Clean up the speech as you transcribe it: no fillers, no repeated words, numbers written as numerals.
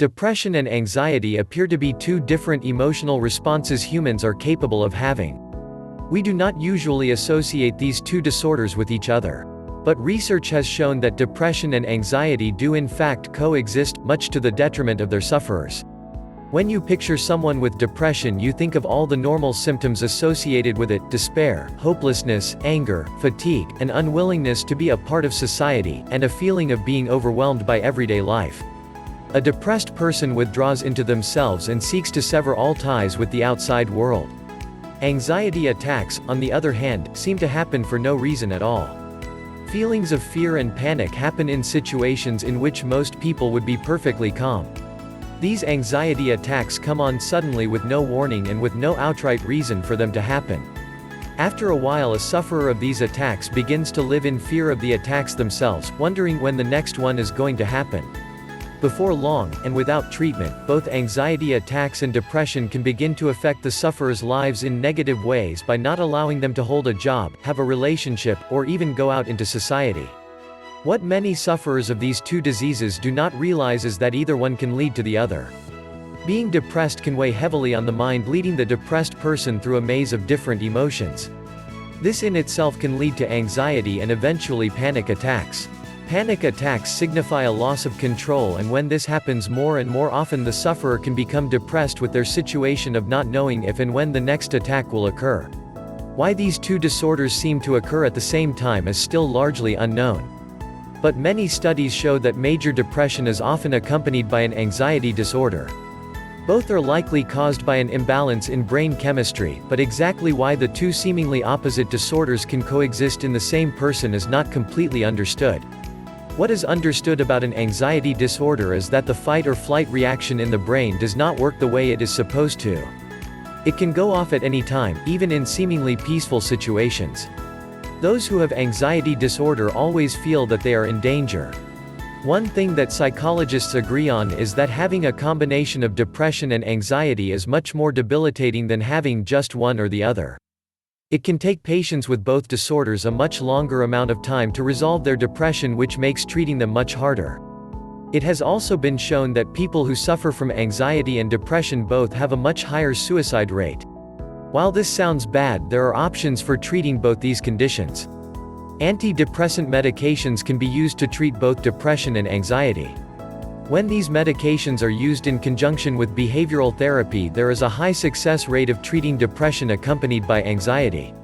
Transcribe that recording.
Depression and anxiety appear to be two different emotional responses humans are capable of having. We do not usually associate these two disorders with each other. But research has shown that depression and anxiety do in fact coexist, much to the detriment of their sufferers. When you picture someone with depression, you think of all the normal symptoms associated with it: despair, hopelessness, anger, fatigue, an unwillingness to be a part of society, and a feeling of being overwhelmed by everyday life. A depressed person withdraws into themselves and seeks to sever all ties with the outside world. Anxiety attacks, on the other hand, seem to happen for no reason at all. Feelings of fear and panic happen in situations in which most people would be perfectly calm. These anxiety attacks come on suddenly with no warning and with no outright reason for them to happen. After a while, a sufferer of these attacks begins to live in fear of the attacks themselves, wondering when the next one is going to happen. Before long, and without treatment, both anxiety attacks and depression can begin to affect the sufferer's lives in negative ways by not allowing them to hold a job, have a relationship, or even go out into society. What many sufferers of these two diseases do not realize is that either one can lead to the other. Being depressed can weigh heavily on the mind, leading the depressed person through a maze of different emotions. This in itself can lead to anxiety and eventually panic attacks. Panic attacks signify a loss of control, and when this happens more and more often, the sufferer can become depressed with their situation of not knowing if and when the next attack will occur. Why these two disorders seem to occur at the same time is still largely unknown. But many studies show that major depression is often accompanied by an anxiety disorder. Both are likely caused by an imbalance in brain chemistry, but exactly why the two seemingly opposite disorders can coexist in the same person is not completely understood. What is understood about an anxiety disorder is that the fight or flight reaction in the brain does not work the way it is supposed to. It can go off at any time, even in seemingly peaceful situations. Those who have anxiety disorder always feel that they are in danger. One thing that psychologists agree on is that having a combination of depression and anxiety is much more debilitating than having just one or the other. It can take patients with both disorders a much longer amount of time to resolve their depression, which makes treating them much harder. It has also been shown that people who suffer from anxiety and depression both have a much higher suicide rate. While this sounds bad, there are options for treating both these conditions. Antidepressant medications can be used to treat both depression and anxiety. When these medications are used in conjunction with behavioral therapy, there is a high success rate of treating depression accompanied by anxiety.